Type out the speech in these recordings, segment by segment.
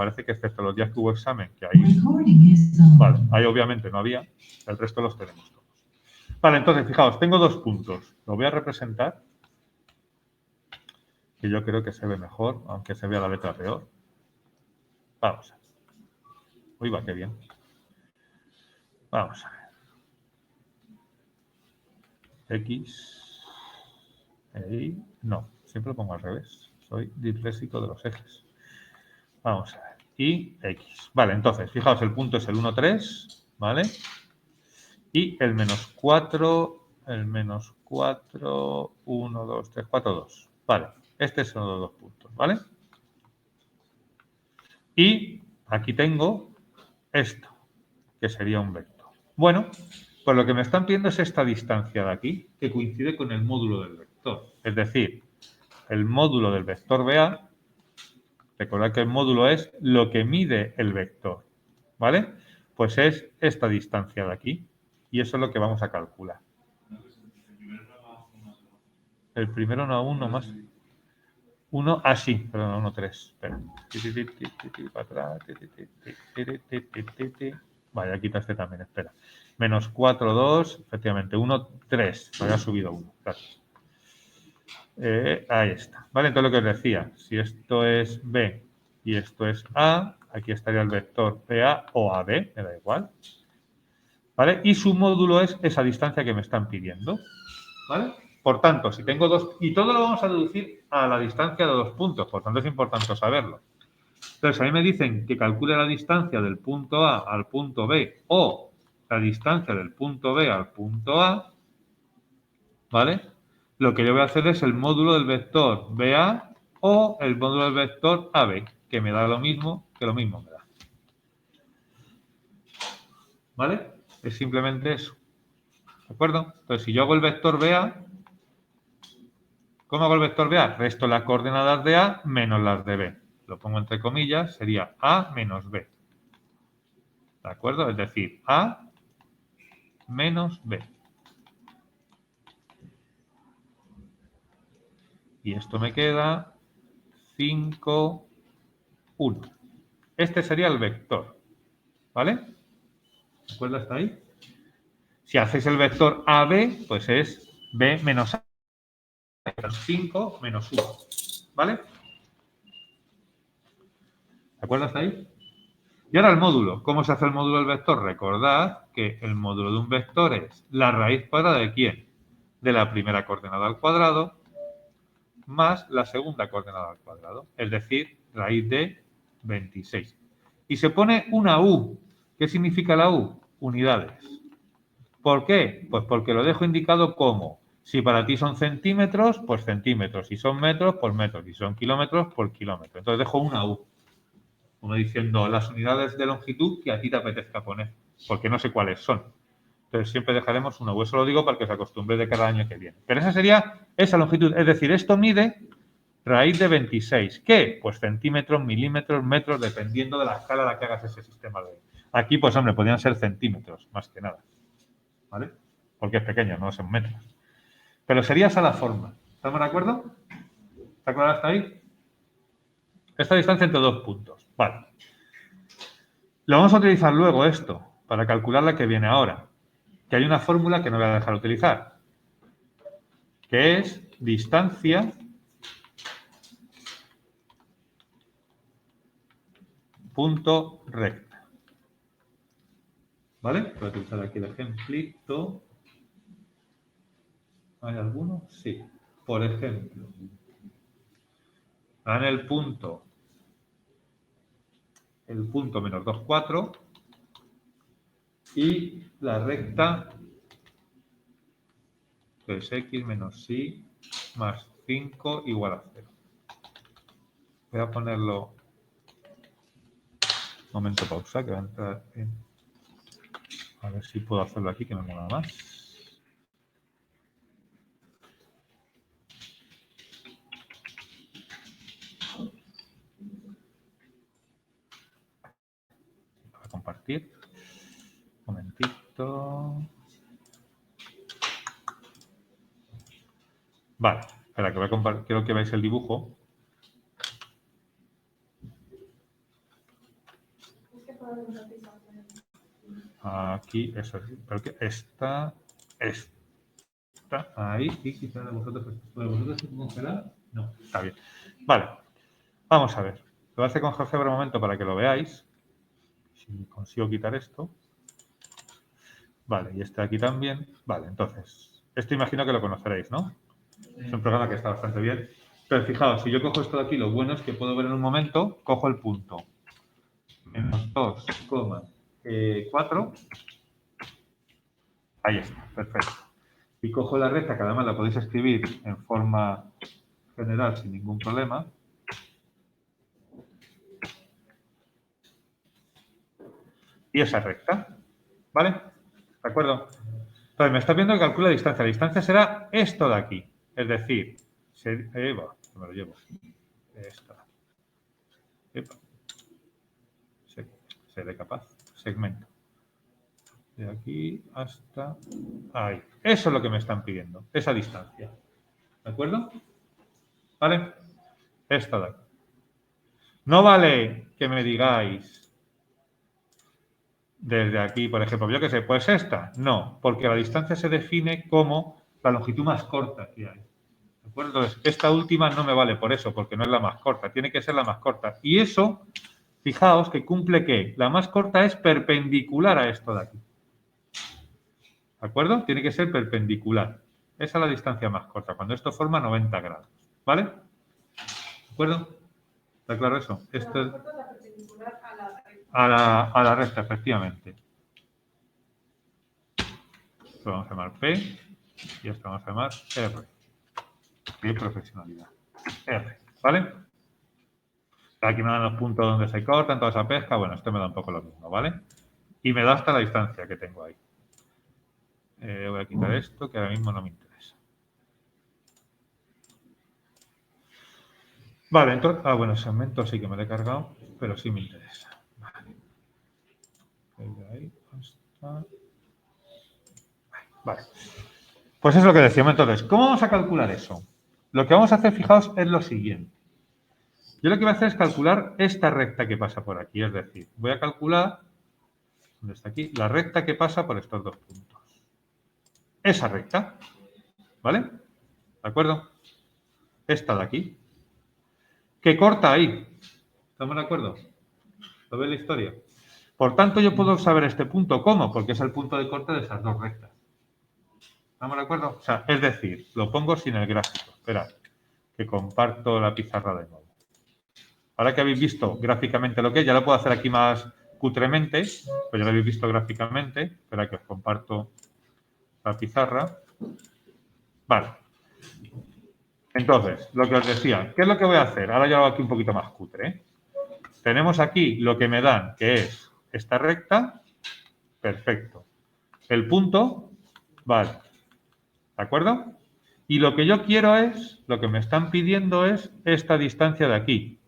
parece que excepto los días que hubo examen, que ahí, vale, ahí obviamente no había, el resto los tenemos todos. Vale, entonces, fijaos, tengo dos puntos. Lo voy a representar, que yo creo que se ve mejor, aunque se vea la letra peor. Vamos a ver. Uy, va, qué bien. Vamos a ver. X, Y, no, siempre lo pongo al revés. Soy disléxico de los ejes. Vamos a ver. Y X. Vale, entonces, fijaos, el punto es el 1, 3, ¿vale? Y el menos 4, 1, 2, 3, 4, 2. Vale, estos son los dos puntos, ¿vale? Y aquí tengo esto, que sería un vector. Bueno, pues lo que me están pidiendo es esta distancia de aquí, que coincide con el módulo del vector. Es decir, el módulo del vector BA, recordad que el módulo es lo que mide el vector, ¿vale? Pues es esta distancia de aquí, y eso es lo que vamos a calcular. El primero no a 1 más. 1, sí, perdón, 1, 3. Espera. Para atrás. Vale, aquí está este también, espera. Menos 4, 2, efectivamente, 1, 3. Me había subido 1. Gracias. Ahí está. Vale, entonces lo que os decía, si esto es B y esto es A, aquí estaría el vector PA o AB, me da igual. ¿Vale? Y su módulo es esa distancia que me están pidiendo. ¿Vale? Por tanto, si tengo dos... Y todo lo vamos a deducir a la distancia de dos puntos, por tanto es importante saberlo. Entonces, a mí me dicen que calcule la distancia del punto A al punto B o la distancia del punto B al punto A, ¿vale? Lo que yo voy a hacer es el módulo del vector BA o el módulo del vector AB, que me da lo mismo que lo mismo me da. ¿Vale? Es simplemente eso. ¿De acuerdo? Entonces, si yo hago el vector BA, ¿cómo hago el vector BA? Resto las coordenadas de A menos las de B. Lo pongo entre comillas, sería A menos B. ¿De acuerdo? Es decir, A menos B. Y esto me queda 5, 1. Este sería el vector. ¿Vale? ¿De acuerdo hasta ahí? Si hacéis el vector AB, pues es B menos A. Menos 5 menos 1. ¿Vale? ¿De acuerdo hasta ahí? Y ahora el módulo. ¿Cómo se hace el módulo del vector? Recordad que el módulo de un vector es la raíz cuadrada de ¿quién? De la primera coordenada al cuadrado más la segunda coordenada al cuadrado. Es decir, raíz de 26. Y se pone una U. ¿Qué significa la U? Unidades. ¿Por qué? Pues porque lo dejo indicado como, si para ti son centímetros, pues centímetros. Si son metros, pues metros. Si son kilómetros, pues kilómetros. Entonces dejo una U. Como diciendo las unidades de longitud que a ti te apetezca poner, porque no sé cuáles son. Entonces siempre dejaremos una U. Eso lo digo para que os acostumbréis de cada año que viene. Pero esa sería esa longitud. Es decir, esto mide raíz de 26. ¿Qué? Pues centímetros, milímetros, metros, dependiendo de la escala a la que hagas ese sistema de... Aquí, pues hombre, podrían ser centímetros, más que nada. ¿Vale? Porque es pequeño, no son metros. Pero sería esa la forma. ¿Estamos de acuerdo? ¿Está claro hasta ahí? Esta distancia entre dos puntos. Vale. Lo vamos a utilizar luego esto, para calcular la que viene ahora. Que hay una fórmula que no voy a dejar utilizar. Que es distancia punto recta. ¿Vale? Voy a utilizar aquí el ejemplito. ¿Hay alguno? Sí. Por ejemplo, dan el punto menos 2, 4 y la recta es x menos y más 5 igual a 0. Voy a ponerlo... Un momento, pausa, que va a entrar en... A ver si puedo hacerlo aquí, que me mola más. Voy a compartir. Un momentito. Vale, espera, que voy a compartir. Quiero que veáis el dibujo. Aquí, eso es. Pero que está ahí. Y quizá de vosotros se congelar. No, está bien. Vale, vamos a ver. Lo voy a hacer con GeoGebra un momento para que lo veáis. Si consigo quitar esto. Vale, y este aquí también. Vale, entonces, esto imagino que lo conoceréis, ¿no? Es un programa que está bastante bien. Pero fijaos, si yo cojo esto de aquí, lo bueno es que puedo ver en un momento, cojo el punto. En los 2,4. Ahí está, perfecto. Y cojo la recta, que además la podéis escribir en forma general sin ningún problema. Y esa recta, ¿vale? ¿De acuerdo? Entonces, me está viendo que calcula la distancia. La distancia será esto de aquí. Es decir, me lo llevo. Esto. Seré capaz. Segmento. De aquí hasta ahí. Eso es lo que me están pidiendo. Esa distancia. ¿De acuerdo? ¿Vale? Esto de aquí. No vale que me digáis desde aquí, por ejemplo, yo qué sé, pues esta. No, porque la distancia se define como la longitud más corta que hay. ¿De acuerdo? Entonces, esta última no me vale por eso, porque no es la más corta. Tiene que ser la más corta. Y eso, fijaos que cumple que la más corta es perpendicular a esto de aquí. ¿De acuerdo? Tiene que ser perpendicular. Esa es la distancia más corta, cuando esto forma 90 grados. ¿Vale? ¿De acuerdo? ¿Está claro eso? Esto es a la recta, efectivamente. Esto vamos a llamar P y esto vamos a llamar R. Y profesionalidad. R. ¿Vale? Aquí me dan los puntos donde se cortan, toda esa pesca. Bueno, esto me da un poco lo mismo, ¿vale? Y me da hasta la distancia que tengo ahí. Voy a quitar esto, que ahora mismo no me interesa. Vale, entonces... bueno, segmento sí que me lo he cargado, pero sí me interesa. Vale. De ahí hasta... Vale. Pues es lo que decíamos entonces. ¿Cómo vamos a calcular eso? Lo que vamos a hacer, fijaos, es lo siguiente. Yo lo que voy a hacer es calcular esta recta que pasa por aquí. Es decir, voy a calcular, ¿dónde está aquí? La recta que pasa por estos dos puntos. Esa recta, ¿vale? ¿De acuerdo? Esta de aquí. Que corta ahí. ¿Estamos de acuerdo? ¿Lo ve la historia? Por tanto, yo puedo saber este punto. ¿Cómo? Porque es el punto de corte de esas dos rectas. ¿Estamos de acuerdo? O sea, es decir, lo pongo sin el gráfico. Esperad, que comparto la pizarra de nuevo. Ahora que habéis visto gráficamente lo que es, ya lo puedo hacer aquí más cutremente, pues ya lo habéis visto gráficamente. Espera que os comparto la pizarra. Vale. Entonces, lo que os decía, ¿qué es lo que voy a hacer? Ahora ya lo hago aquí un poquito más cutre, ¿eh? Tenemos aquí lo que me dan, que es esta recta. Perfecto. El punto, vale. ¿De acuerdo? Y lo que yo quiero es, lo que me están pidiendo es esta distancia de aquí.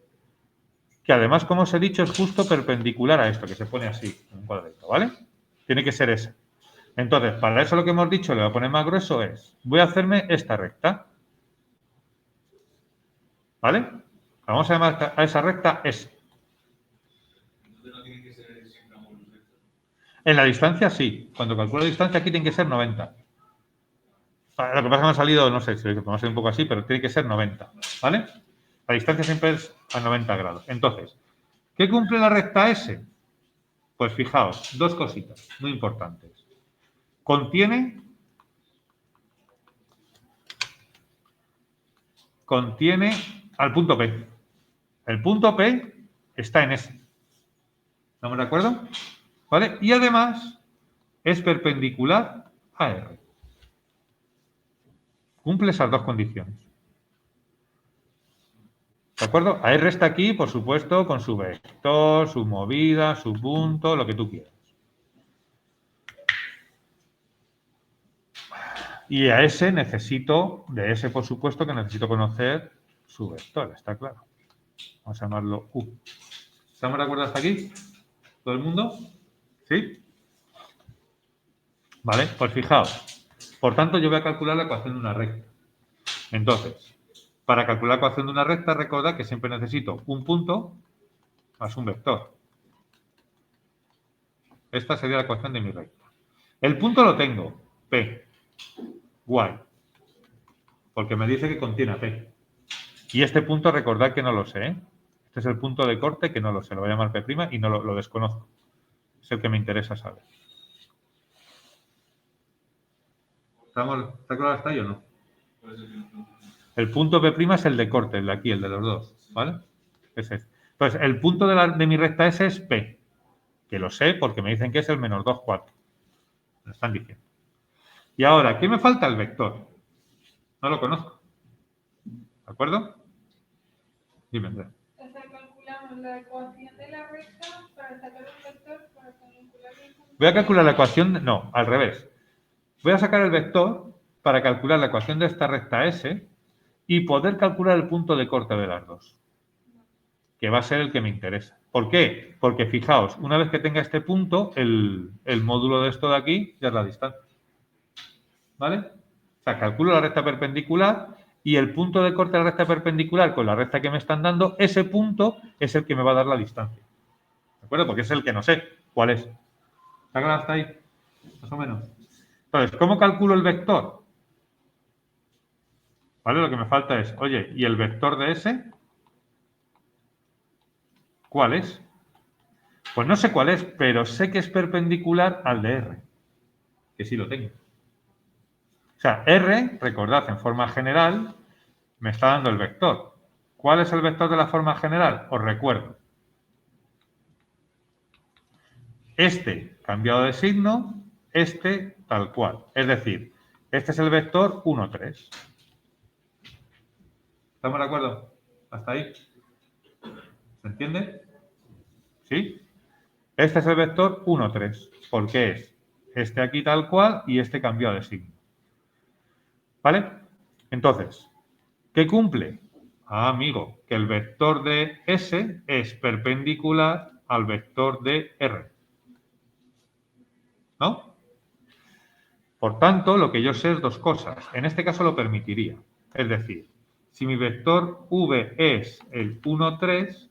Que además, como os he dicho, es justo perpendicular a esto, que se pone así, en un cuadrito, ¿vale? Tiene que ser esa. Entonces, para eso lo que hemos dicho, le voy a poner más grueso, es, voy a hacerme esta recta. ¿Vale? Vamos a llamar a esa recta S. En la distancia, sí. Cuando calculo la distancia, aquí tiene que ser 90. Lo que pasa es que me ha salido, no sé si lo vamos a hacer un poco así, pero tiene que ser 90. ¿Vale? La distancia siempre es a 90 grados. Entonces, ¿qué cumple la recta S? Pues fijaos, dos cositas muy importantes. Contiene al punto P. El punto P está en S. ¿Estamos de acuerdo? ¿Vale? Y además es perpendicular a R. Cumple esas dos condiciones. ¿De acuerdo? A R está aquí, por supuesto, con su vector, su movida, su punto, lo que tú quieras. Y a S necesito, de S por supuesto, que necesito conocer su vector, está claro. Vamos a llamarlo U. ¿Estamos de acuerdo hasta aquí? ¿Todo el mundo? ¿Sí? Vale, pues fijaos. Por tanto, yo voy a calcular la ecuación de una recta. Entonces, para calcular la ecuación de una recta, recordad que siempre necesito un punto más un vector. Esta sería la ecuación de mi recta. El punto lo tengo, P. Guay. Porque me dice que contiene a P. Y este punto, recordad que no lo sé, ¿eh? Este es el punto de corte que no lo sé. Lo voy a llamar P' y no lo desconozco. Es el que me interesa saber. ¿Está claro hasta ahí o no? El punto P' es el de corte, el de aquí, el de los dos, ¿vale? Es este. Entonces, el punto de mi recta S es P, que lo sé porque me dicen que es el menos 2, 4. Me están diciendo. Y ahora, ¿qué me falta? El vector. No lo conozco. ¿De acuerdo? Dime, Andrea. O sea, calculamos la ecuación de la recta para sacar un vector para calcular el punto. Voy a calcular la ecuación... No, al revés. Voy a sacar el vector para calcular la ecuación de esta recta S y poder calcular el punto de corte de las dos, que va a ser el que me interesa. ¿Por qué? Porque fijaos, una vez que tenga este punto, el módulo de esto de aquí ya es la distancia. ¿Vale? O sea, calculo la recta perpendicular y el punto de corte de la recta perpendicular con la recta que me están dando, ese punto es el que me va a dar la distancia. ¿De acuerdo? Porque es el que no sé cuál es. ¿Está claro hasta ahí? Más o menos. Entonces, ¿cómo calculo el vector? ¿Vale? Lo que me falta es, oye, ¿y el vector de S? ¿Cuál es? Pues no sé cuál es, pero sé que es perpendicular al de R, que sí lo tengo. O sea, R, recordad, en forma general, me está dando el vector. ¿Cuál es el vector de la forma general? Os recuerdo. Este cambiado de signo, este tal cual. Es decir, este es el vector 1, 3. ¿Estamos de acuerdo? ¿Hasta ahí? ¿Se entiende? ¿Sí? Este es el vector 1, 3, porque es este aquí tal cual y este cambiado de signo. ¿Vale? Entonces, ¿qué cumple? Ah, amigo, que el vector de S es perpendicular al vector de R. ¿No? Por tanto, lo que yo sé es dos cosas. En este caso lo permitiría. Es decir, si mi vector V es el 1, 3,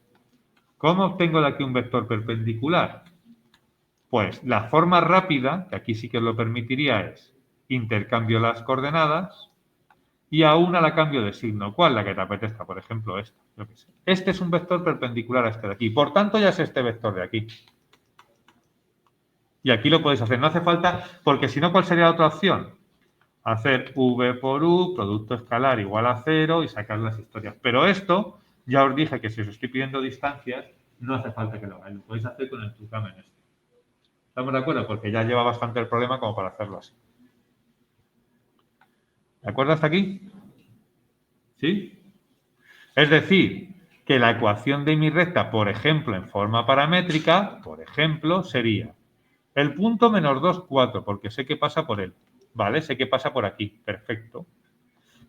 ¿cómo obtengo de aquí un vector perpendicular? Pues la forma rápida, que aquí sí que lo permitiría, es intercambio las coordenadas y a una la cambio de signo. ¿Cuál? La que te apetezca, por ejemplo, esta. Yo qué sé. Este es un vector perpendicular a este de aquí. Por tanto, ya es este vector de aquí. Y aquí lo podéis hacer. No hace falta, porque si no, ¿cuál sería la otra opción? Hacer V por U, producto escalar igual a 0 y sacar las historias. Pero esto, ya os dije que si os estoy pidiendo distancias, no hace falta que lo hagáis. Lo podéis hacer con el trucamen este. ¿Estamos de acuerdo? Porque ya lleva bastante el problema como para hacerlo así. ¿De acuerdo hasta aquí? ¿Sí? Es decir, que la ecuación de mi recta, por ejemplo, en forma paramétrica, por ejemplo, sería el punto menos 2, 4, porque sé que pasa por él. ¿Vale? Sé que pasa por aquí. Perfecto.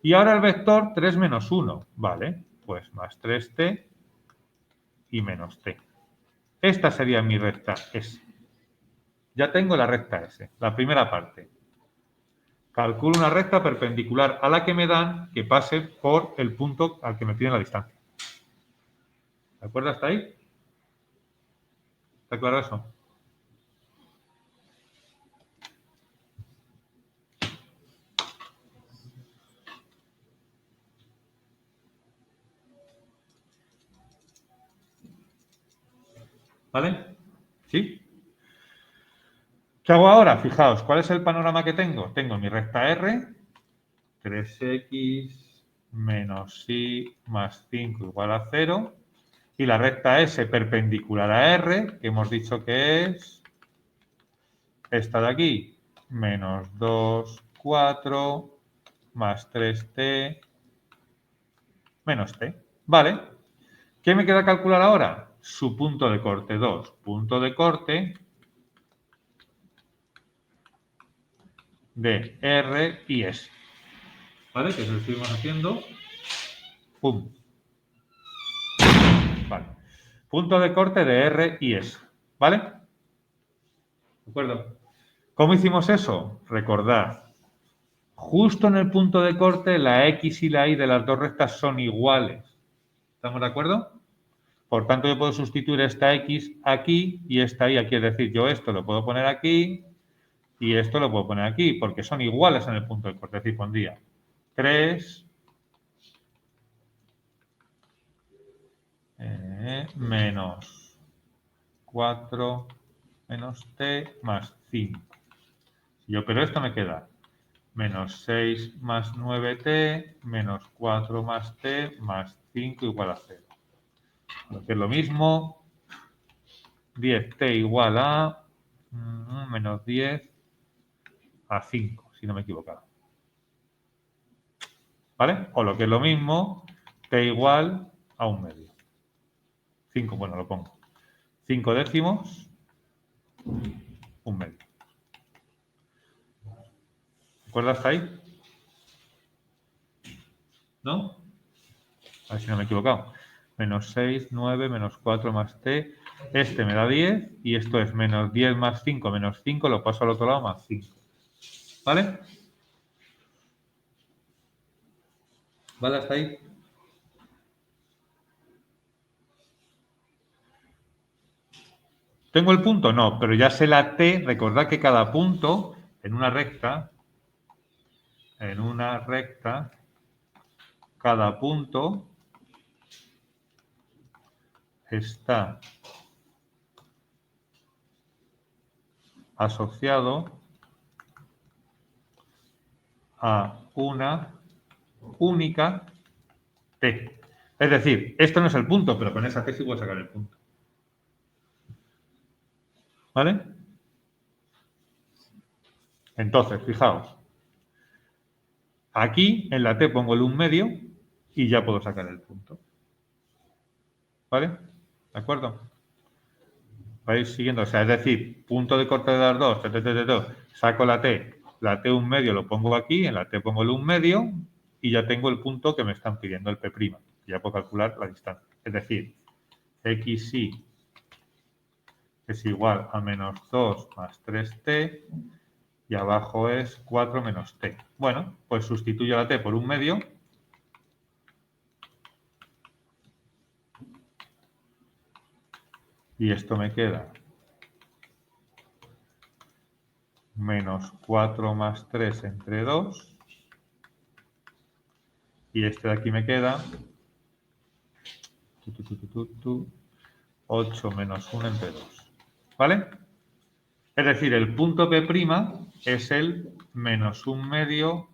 Y ahora el vector 3 menos 1. ¿Vale? Pues más 3t y menos t. Esta sería mi recta S. Ya tengo la recta S, la primera parte. Calculo una recta perpendicular a la que me dan que pase por el punto al que me piden la distancia. ¿De acuerdo hasta ahí? ¿Está claro eso? ¿Vale? ¿Sí? ¿Qué hago ahora? Fijaos, ¿cuál es el panorama que tengo? Tengo mi recta R, 3x menos y más 5 igual a 0, y la recta S perpendicular a R, que hemos dicho que es esta de aquí, menos 2, 4, más 3t, menos t. Vale. ¿Qué me queda calcular ahora? Su punto de corte. 2, punto de corte de R y S. ¿Vale? Que eso lo estuvimos haciendo. Pum. Vale. Punto de corte de R y S. ¿Vale? ¿De acuerdo? ¿Cómo hicimos eso? Recordad. Justo en el punto de corte, la X y la Y de las dos rectas son iguales. ¿Estamos de acuerdo? Por tanto, yo puedo sustituir esta X aquí y esta Y aquí. Es decir, yo esto lo puedo poner aquí y esto lo puedo poner aquí, porque son iguales en el punto de corte. Es decir, pondría 3 menos 4 menos t más 5. Si yo opero esto me queda menos 6 más 9t menos 4 más t más 5 igual a 0. Lo que es lo mismo, 10t igual a menos 10 a 5, si no me he equivocado. ¿Vale? O lo que es lo mismo, t igual a 1 medio. 5, bueno, lo pongo. 5 décimos, 1 medio. ¿De acuerdo hasta ahí? ¿No? A ver si no me he equivocado. Menos 6, 9, menos 4 más t. Este me da 10 y esto es menos 10 más 5 menos 5, lo paso al otro lado más 5. ¿Vale? ¿Vale hasta ahí? ¿Tengo el punto? No, pero ya sé la t. Recordad que cada punto en una recta, cada punto está asociado a una única t. Es decir, esto no es el punto, pero con esa t sí puedo sacar el punto. ¿Vale? Entonces, fijaos. Aquí en la t pongo el 1 medio y ya puedo sacar el punto. ¿Vale? ¿De acuerdo? Vais siguiendo, o sea, es decir, punto de corte de las dos, saco la t 1 medio lo pongo aquí, en la t pongo el 1 medio y ya tengo el punto que me están pidiendo, el P'. Ya puedo calcular la distancia. Es decir, xy es igual a menos 2 más 3t y abajo es 4 menos t. Bueno, pues sustituyo la t por 1 medio. Y esto me queda menos 4 más 3 entre 2. Y este de aquí me queda 8 menos 1 entre 2. ¿Vale? Es decir, el punto P' es el menos 1 medio,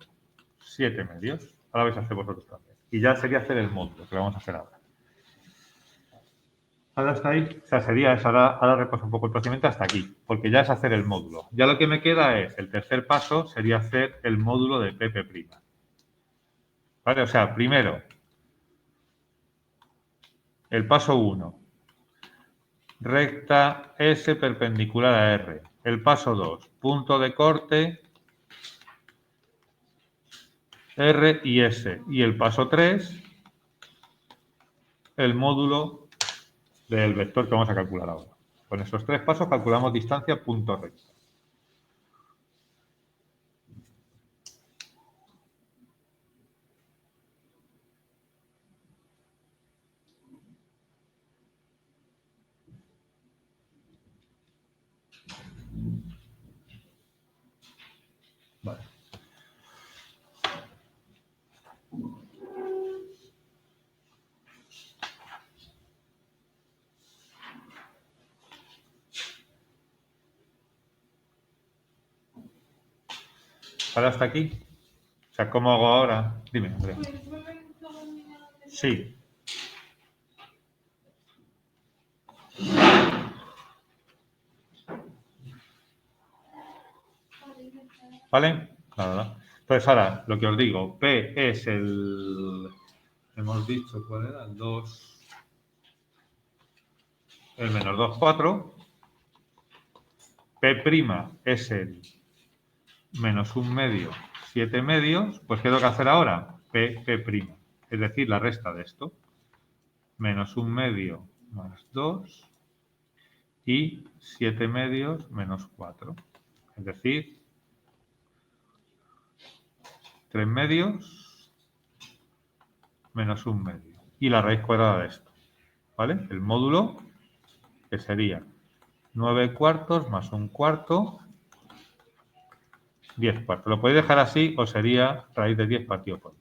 7 medios. Ahora vais a hacer vosotros también. Y ya sería hacer el módulo, que lo vamos a hacer ahora. Ahora está ahí. O sea, sería eso. Ahora repaso un poco el procedimiento hasta aquí, porque ya es hacer el módulo. Ya lo que me queda es, el tercer paso sería hacer el módulo de P'. ¿Vale? O sea, primero, el paso 1. Recta S perpendicular a R. El paso 2. Punto de corte R y S. Y el paso 3. El módulo del vector que vamos a calcular ahora. Con esos 3 pasos calculamos distancia punto recta. Vale. ¿Ahora hasta aquí? O sea, ¿cómo hago ahora? Dime, Andrea. ¿Puedes volver un segundo a donde Sí. ¿Vale? Nada. Entonces ahora, lo que os digo, P es el... Hemos dicho, ¿cuál era? El 2... El menos 2, 4. P' es el menos 1 medio, 7 medios. Pues, ¿qué tengo que hacer ahora? P'. Es decir, la resta de esto. Menos 1 medio más 2 y 7 medios menos 4. Es decir, 3 medios menos 1 medio. Y la raíz cuadrada de esto. ¿vale? El módulo que sería 9 cuartos más 1 cuarto, 10 cuartos. Lo podéis dejar así o sería raíz de 10 partido por 2.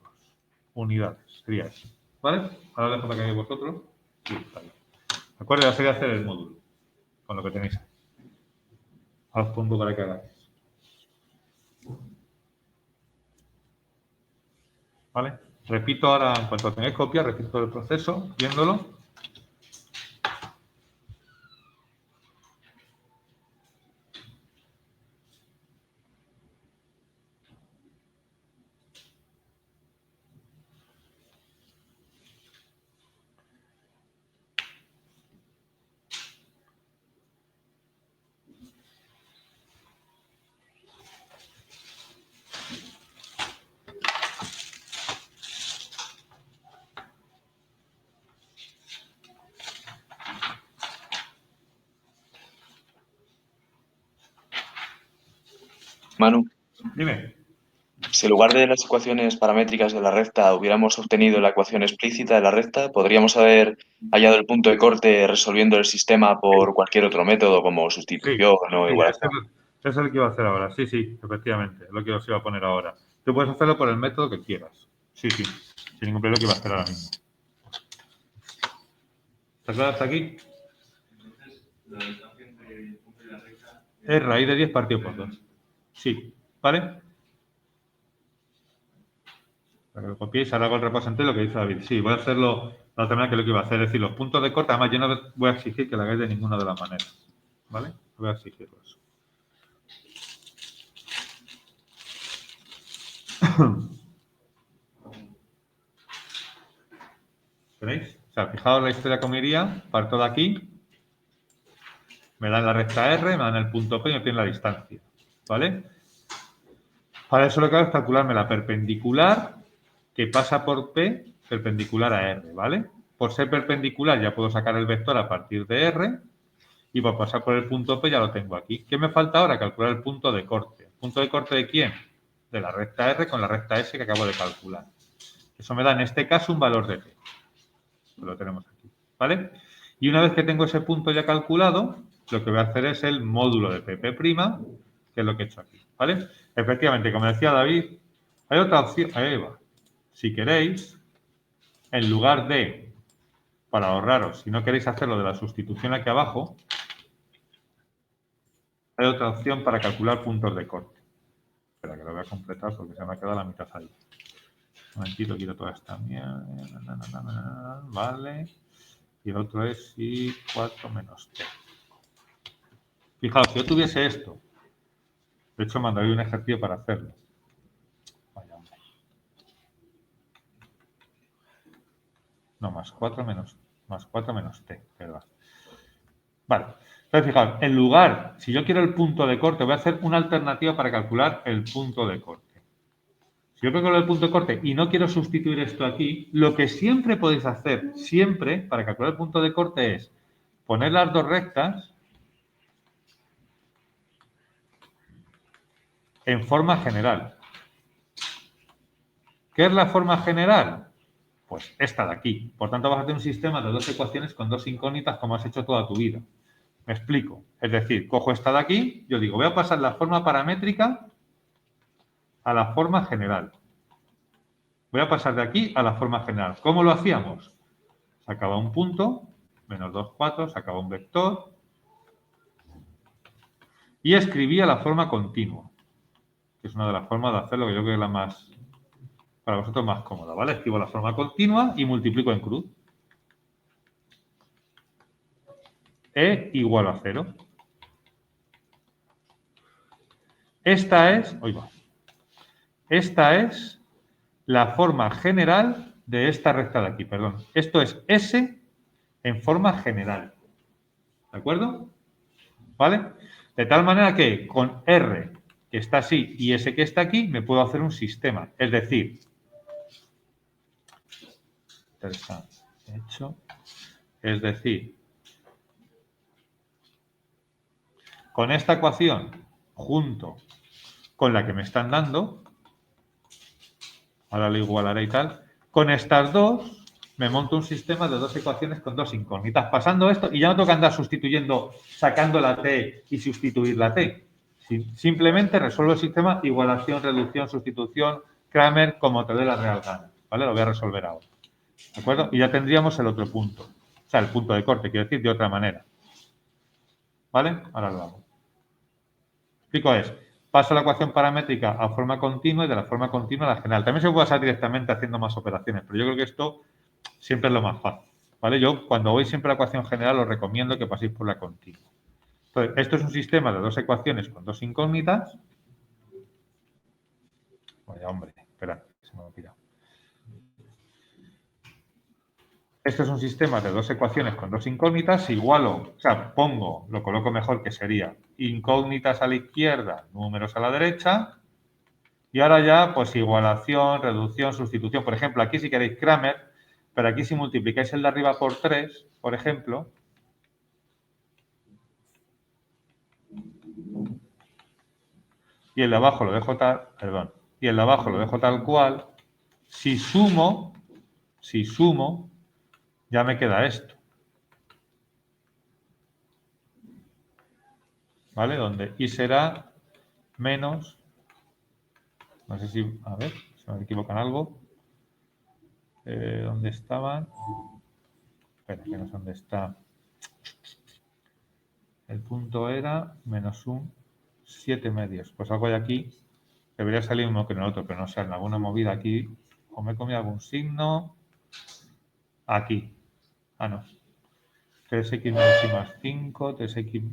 Unidades, sería eso. ¿Vale? Ahora dejo para que hagáis vosotros. Sí, está bien. ¿De acuerdo? Ya sería hacer el módulo con lo que tenéis ahí. Os pongo para que hagáis. ¿Vale? Repito ahora, en cuanto tengáis copia, repito todo el proceso, viéndolo. Manu, Dime. si en lugar de las ecuaciones paramétricas de la recta hubiéramos obtenido la ecuación explícita de la recta, ¿podríamos haber hallado el punto de corte resolviendo el sistema por cualquier otro método como Sí, sustitución o sí, igualación? eso es lo que iba a hacer ahora. Sí, sí, efectivamente, es lo que os iba a poner ahora. Tú puedes hacerlo por el método que quieras. Sí, sí, sin ningún problema, lo que iba a hacer ahora mismo. ¿Está claro hasta aquí? La distancia entre el punto y la recta Es raíz de 10 partido por 2. Sí, ¿vale? Para que lo copiéis, ahora hago el repaso entero lo que dice David. Sí, voy a hacerlo la otra manera que lo que iba a hacer, es decir, los puntos de corte, además yo no voy a exigir que lo hagáis de ninguna de las maneras. ¿Vale? No voy a exigirlo eso. ¿Veis? O sea, fijaos la historia como iría, parto de aquí, me dan la recta R, me dan el punto P y me piden la distancia. ¿Vale? Para eso lo que hago es calcularme la perpendicular que pasa por P perpendicular a R, ¿vale? Por ser perpendicular ya puedo sacar el vector a partir de R y por pasar por el punto P ya lo tengo aquí. ¿Qué me falta ahora? Calcular el punto de corte. ¿El punto de corte de quién? De la recta R con la recta S que acabo de calcular. Eso me da en este caso un valor de P. Lo tenemos aquí, ¿vale? Y una vez que tengo ese punto ya calculado, lo que voy a hacer es el módulo de PP', que es lo que he hecho aquí, ¿vale? Efectivamente, como decía David, hay otra opción. Ahí va. Si queréis, en lugar de, para ahorraros, si no queréis hacerlo de la sustitución aquí abajo, hay otra opción para calcular puntos de corte. Espera, que lo voy a completar porque se me ha quedado la mitad ahí. Un momentito, quito toda esta mierda. Vale. Y el otro es I 4 menos T. Fijaos, si yo tuviese esto, de hecho mandaría un ejercicio para hacerlo. Vaya, hombre. No, más 4 menos T, perdón. Vale. Entonces, fijaos, en lugar, si yo quiero el punto de corte, voy a hacer una alternativa para calcular el punto de corte. Si yo calculo el punto de corte y no quiero sustituir esto aquí, lo que siempre podéis hacer, siempre, para calcular el punto de corte es poner las dos rectas en forma general. ¿Qué es la forma general? Pues esta de aquí. Por tanto, vas a tener un sistema de dos ecuaciones con dos incógnitas como has hecho toda tu vida. Me explico. Es decir, cojo esta de aquí, yo digo, voy a pasar la forma paramétrica a la forma general. Voy a pasar de aquí a la forma general. ¿Cómo lo hacíamos? Sacaba un punto, menos 2, 4, sacaba un vector y escribía la forma continua, que es una de las formas de hacerlo que yo creo que es la más, para vosotros más cómoda, ¿vale? Escribo la forma continua y multiplico en cruz. E igual a 0. Esta es la forma general de esta recta de aquí, perdón. Esto es S en forma general. ¿De acuerdo? ¿Vale? De tal manera que con R, que está así, y S que está aquí, me puedo hacer un sistema. Es decir, con esta ecuación junto con la que me están dando, ahora lo igualaré y tal, con estas dos me monto un sistema de dos ecuaciones con dos incógnitas. Pasando esto, y ya no tengo que andar sustituyendo, sacando la t y sustituir la t. Simplemente resuelvo el sistema igualación, reducción, sustitución, Kramer, como te dé la real gana. ¿Vale? Lo voy a resolver ahora. ¿De acuerdo? Y ya tendríamos el otro punto. O sea, el punto de corte, quiero decir, de otra manera. ¿Vale? Ahora lo hago. Explico es, paso la ecuación paramétrica a forma continua y de la forma continua a la general. También se puede hacer directamente haciendo más operaciones, pero yo creo que esto siempre es lo más fácil. ¿Vale? Yo, cuando voy siempre a la ecuación general, os recomiendo que paséis por la continua. Entonces, esto es un sistema de dos ecuaciones con dos incógnitas. Vaya, hombre, espera, se me ha olvidado. Este es un sistema de dos ecuaciones con dos incógnitas, igualo, o sea, lo coloco mejor, que sería incógnitas a la izquierda, números a la derecha, y ahora ya, pues igualación, reducción, sustitución. Por ejemplo, aquí si queréis Kramer, pero aquí si multiplicáis el de arriba por 3, por ejemplo, y el de abajo lo dejo tal, perdón, y el de abajo lo dejo tal cual, si sumo, ya me queda esto. ¿Vale? Donde i será menos, no sé si, a ver, se me equivoca en algo. ¿Dónde estaban? Espera, que no sé dónde está. El punto era menos un 7 medios. Pues algo de aquí, debería salir uno que en el otro, pero no sé, en alguna movida aquí, o me he comido algún signo. Aquí. Ah, no. 3x menos y más 5, 3x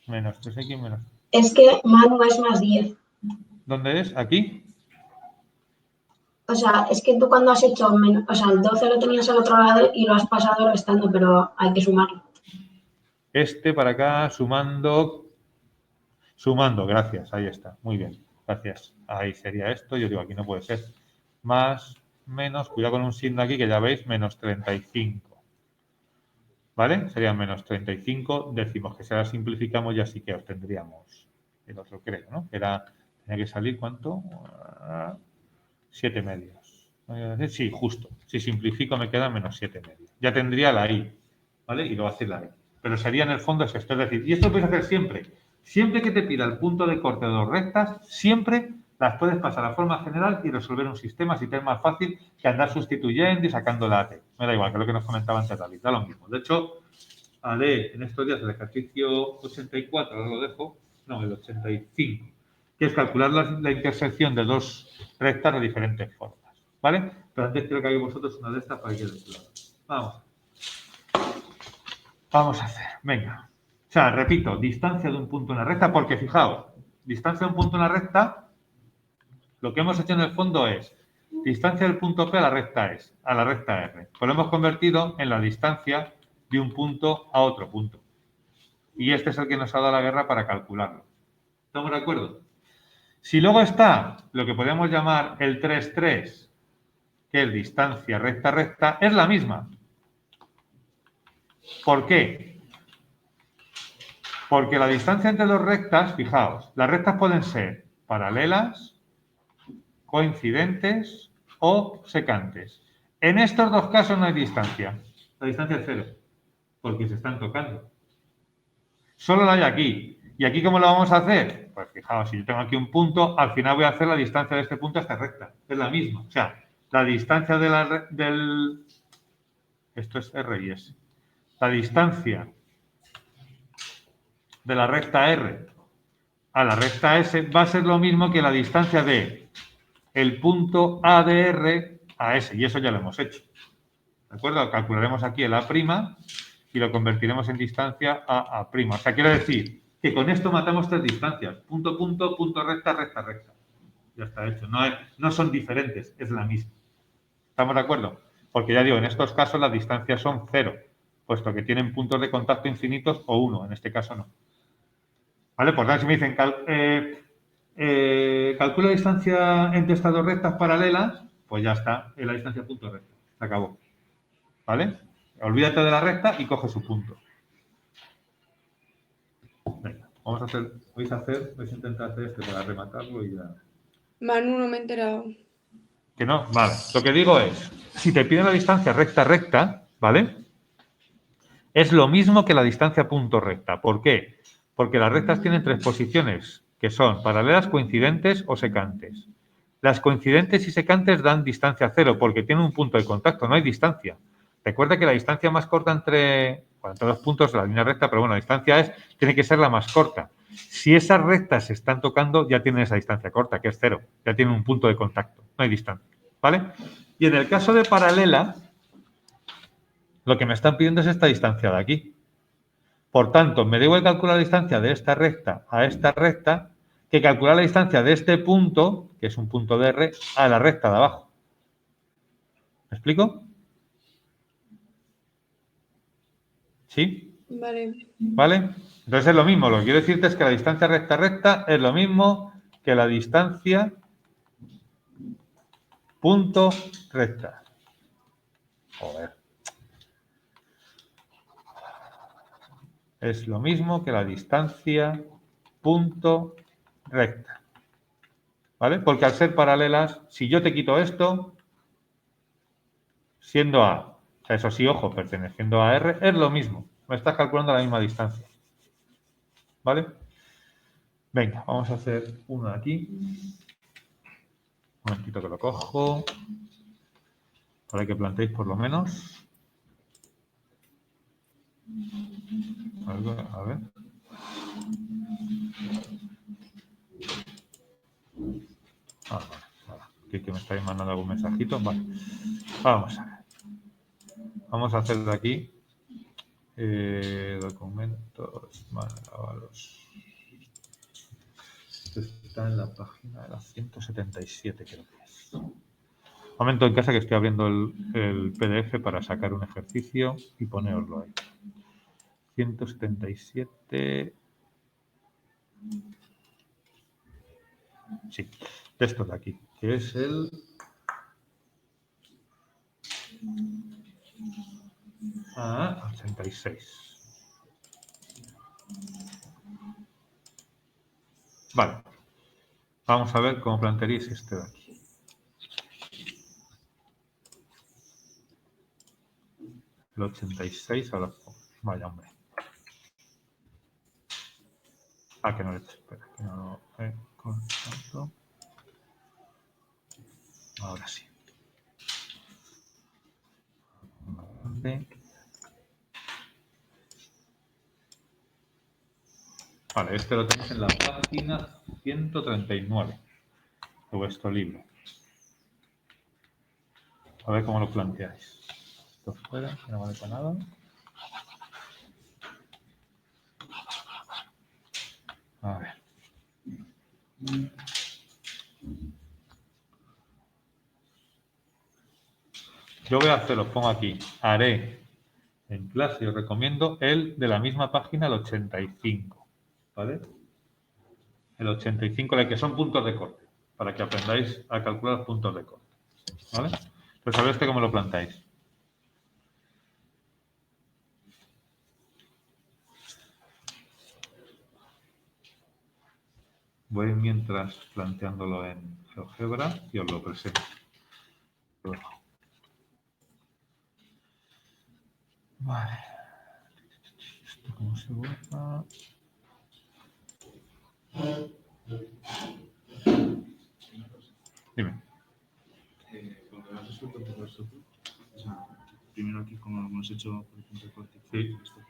menos 3x menos. Es que Manu es más 10. ¿Dónde es? ¿Aquí? O sea, es que tú cuando has hecho menos, o sea, el 12 lo tenías al otro lado y lo has pasado restando, pero hay que sumarlo. Este para acá, sumando, gracias, ahí está, muy bien, gracias. Ahí sería esto, yo digo, aquí no puede ser. Más, menos, cuidado con un signo aquí que ya veis, menos 35. ¿Vale? Serían menos 35 décimos, que si ahora simplificamos ya sí que obtendríamos el otro, creo, ¿no? Era, tenía que salir, ¿cuánto? 7 medios. Sí, justo. Si simplifico me queda menos 7 medios. Ya tendría la i, ¿vale? Y lo va a hacer la i. Pero sería en el fondo es esto. Es decir, y esto lo puedes hacer siempre. Siempre que te pida el punto de corte de dos rectas, siempre las puedes pasar a forma general y resolver un sistema si te es más fácil que andar sustituyendo y sacando la AT. Me da igual, que es lo que nos comentaba antes David, da lo mismo. De hecho, haré en estos días el ejercicio 84, ahora lo dejo, no, el 85, que es calcular la intersección de dos rectas de diferentes formas, ¿vale? Pero antes quiero que hagáis vosotros una de estas para que quede claro. Vamos a hacer, venga. O sea, repito, distancia de un punto en la recta, porque fijaos, distancia de un punto en la recta, lo que hemos hecho en el fondo es distancia del punto P a la recta R. Pues lo hemos convertido en la distancia de un punto a otro punto. Y este es el que nos ha dado la guerra para calcularlo. ¿Estamos de acuerdo? Si luego está lo que podemos llamar el 3,3, que es distancia recta, es la misma. ¿Por qué? Porque la distancia entre dos rectas, fijaos, las rectas pueden ser paralelas, coincidentes o secantes. En estos dos casos no hay distancia. La distancia es 0, porque se están tocando. Solo la hay aquí. ¿Y aquí cómo lo vamos a hacer? Pues fijaos, si yo tengo aquí un punto, al final voy a hacer la distancia de este punto a esta recta. Es la misma. O sea, la distancia del... Esto es R y S. La distancia de la recta R a la recta S va a ser lo mismo que la distancia de el punto A de R a S. Y eso ya lo hemos hecho. ¿De acuerdo? Calcularemos aquí el A' y lo convertiremos en distancia a A'. O sea, quiero decir que con esto matamos tres distancias. Punto, recta. Ya está hecho. No son diferentes, es la misma. ¿Estamos de acuerdo? Porque ya digo, en estos casos las distancias son 0, puesto que tienen puntos de contacto infinitos o 1, en este caso no. ¿Vale? Por tanto, si me dicen calcula la distancia entre estas dos rectas paralelas, pues ya está, es la distancia punto recta. Se acabó. ¿Vale? Olvídate de la recta y coge su punto. Venga, vais a intentar hacer este para rematarlo y ya. Manu, no me he enterado. ¿Que no? Vale. Lo que digo es, si te piden la distancia recta, ¿vale? Es lo mismo que la distancia punto recta. ¿Por qué? Porque las rectas tienen tres posiciones, que son paralelas, coincidentes o secantes. Las coincidentes y secantes dan distancia cero, porque tienen un punto de contacto, no hay distancia. Recuerda que la distancia más corta entre dos puntos de la línea recta, pero bueno, la distancia tiene que ser la más corta. Si esas rectas se están tocando, ya tienen esa distancia corta, que es cero. Ya tienen un punto de contacto, no hay distancia. ¿Vale? Y en el caso de paralela, lo que me están pidiendo es esta distancia de aquí. Por tanto, me debo calcular la distancia de esta recta a esta recta, que calcular la distancia de este punto, que es un punto de R, a la recta de abajo. ¿Me explico? ¿Sí? Vale. ¿Vale? Entonces es lo mismo. Lo que quiero decirte es que la distancia recta es lo mismo que la distancia punto recta. Joder. Es lo mismo que la distancia punto recta. ¿Vale? Porque al ser paralelas, si yo te quito esto, siendo A, o sea, eso sí, ojo, perteneciendo a R, es lo mismo. Me estás calculando la misma distancia. ¿Vale? Venga, vamos a hacer uno de aquí. Un momentito que lo cojo. Para que planteéis por lo menos. A ver. Vale. Que me estáis mandando algún mensajito. Vale. Vamos a ver. Vamos a hacer de aquí documentos, grabados. Esto está en la página de la 177, creo que es. Momento en casa que estoy abriendo el PDF para sacar un ejercicio y ponerlo ahí. 177. Sí, de esto de aquí, que es el A86. Vale. Vamos a ver cómo plantearéis este de aquí. El 86 ahora. Vaya, hombre. Que no le he hecho. Espera, que no lo he contado. Ahora sí. Vale. Vale, este lo tenéis en la página 139 de vuestro libro. A ver cómo lo planteáis. Esto fuera, que no vale para nada. A ver. Yo voy a hacer, os pongo aquí, haré en clase, os recomiendo el de la misma página, el 85. ¿Vale? El 85, el que son puntos de corte, para que aprendáis a calcular puntos de corte. ¿Vale? Pues a ver cómo lo planteáis. Voy mientras planteándolo en GeoGebra y os lo presento. Bueno. Vale. ¿Esto cómo se borra? Dime. Cuando lo has resuelto por vosotros, o sea, primero aquí como hemos hecho, por ejemplo, corte, Sí. esto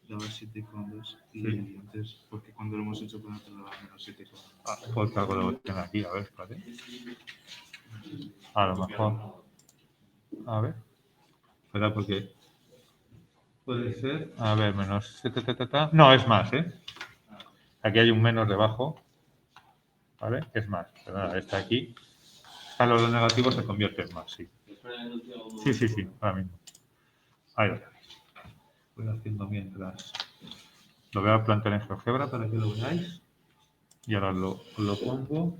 daba 7,2 y Sí. antes, porque cuando lo hemos hecho con otro daba menos 7,2. Pues algo lo tengo aquí, a ver, espérate. A lo mejor. A ver. Espera, porque puede ser. A ver, menos 7, No, es más, ¿eh? Aquí hay un menos debajo. ¿Vale? Es más. Pero nada, está aquí. A los dos negativos se convierte en más, sí. Sí, ahora mismo. Ahí lo tenéis. Voy haciendo mientras. Lo voy a plantear en GeoGebra para que lo veáis. Y ahora lo pongo.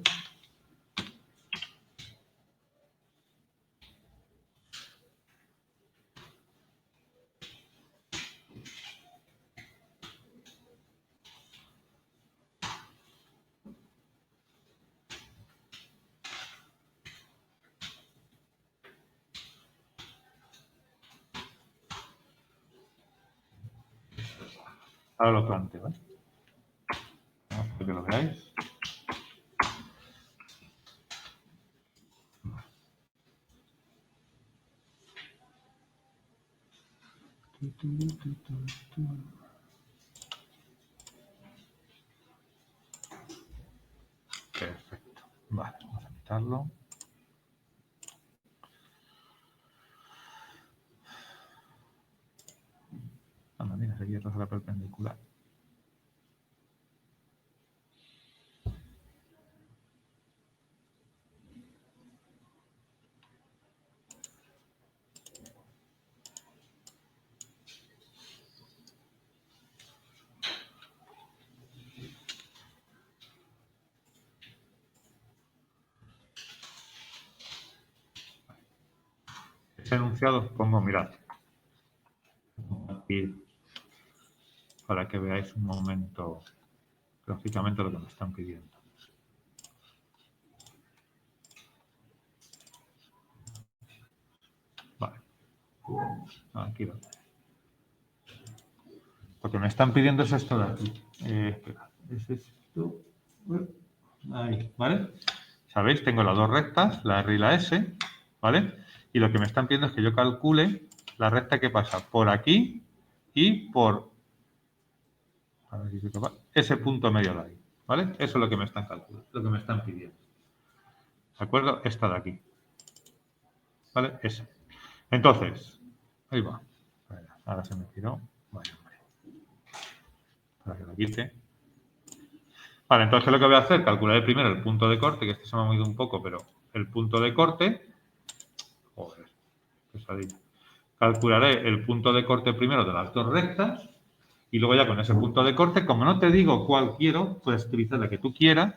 Ahora lo planteo, ¿eh? Vamos a que lo veáis. Perfecto. Vale, vamos a quitarlo. Anda, mira, seguía tras la perpendicular. Ese enunciado pongo, mirad, aquí, para que veáis un momento gráficamente lo que me están pidiendo. Vale. Aquí lo tenéis. Lo que me están pidiendo es esto de aquí. Espera, es esto. Ahí, ¿vale? ¿Sabéis? Tengo las dos rectas, la R y la S, ¿vale? Y lo que me están pidiendo es que yo calcule la recta que pasa por aquí y por... A ver si soy capaz. Ese punto medio de ahí, ¿vale? Eso es lo que me están calculando, lo que me están pidiendo. ¿De acuerdo? Esta de aquí. ¿Vale? Esa. Entonces, ahí va. Ahora se me tiró. Vaya, hombre. Para que lo quite. Vale, entonces lo que voy a hacer, calcularé primero el punto de corte, que este se me ha movido un poco, pero el punto de corte... Joder, pesadilla. Calcularé el punto de corte primero de las dos rectas y luego ya con ese punto de corte, como no te digo cuál quiero, puedes utilizar la que tú quieras,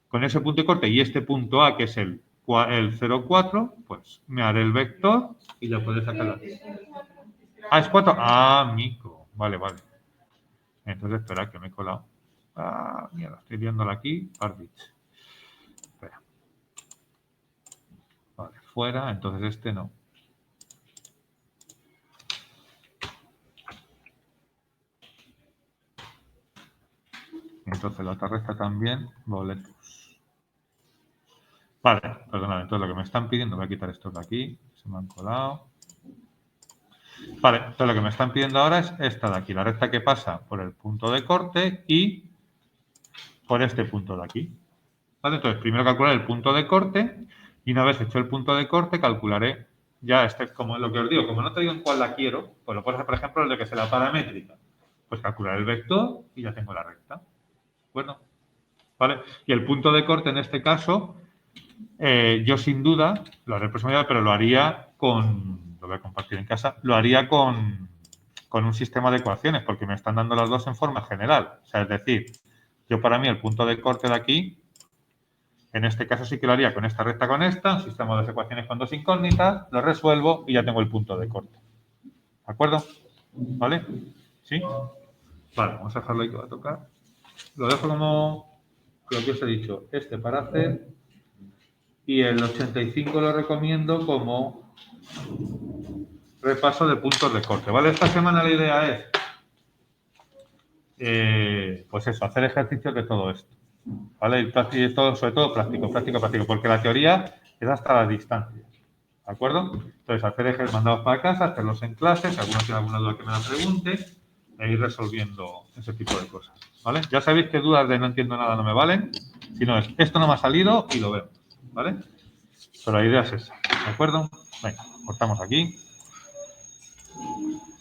con ese punto de corte y este punto A, que es el 0,4, pues me haré el vector y ya puedes sacarlo. Ah, es 4. Ah, amigo. Vale, vale. Entonces, espera, que me he colado. Ah, mierda, estoy viéndola aquí. Pardich. Espera. Vale, fuera. Entonces este no. Entonces la otra recta también. Boletus. Vale, perdonad. Entonces lo que me están pidiendo, voy a quitar esto de aquí. Se me han colado. Vale, entonces lo que me están pidiendo ahora es esta de aquí. La recta que pasa por el punto de corte y por este punto de aquí. ¿Vale? Entonces, primero calcularé el punto de corte y una vez hecho el punto de corte, calcularé ya como lo que os digo, como no te digo en cuál la quiero, pues lo puedo hacer, por ejemplo, el de que sea la paramétrica. Pues calcular el vector y ya tengo la recta. Bueno, ¿vale? Y el punto de corte en este caso, yo sin duda, lo haré el próximo día, pero lo haría lo voy a compartir en casa, lo haría con un sistema de ecuaciones, porque me están dando las dos en forma general. O sea, es decir, yo para mí el punto de corte de aquí, en este caso sí que lo haría con esta recta con esta, un sistema de ecuaciones con dos incógnitas, lo resuelvo y ya tengo el punto de corte. ¿De acuerdo? ¿Vale? ¿Sí? Vale, vamos a dejarlo ahí que va a tocar. Lo dejo como lo que os he dicho, este para hacer y el 85 lo recomiendo como repaso de puntos de corte. ¿Vale? Esta semana la idea es, pues eso, hacer ejercicios de todo esto. ¿Vale? Y todo, sobre todo práctico, porque la teoría es hasta las distancias. ¿De acuerdo? Entonces, hacer ejercicios mandados para casa, hacerlos en clase, si alguno tiene alguna duda que me la pregunte, e ir resolviendo ese tipo de cosas. ¿Vale? Ya sabéis que dudas de no entiendo nada no me valen, sino es esto no me ha salido y lo vemos. ¿Vale? Pero la idea es esa. ¿De acuerdo? Venga, cortamos aquí.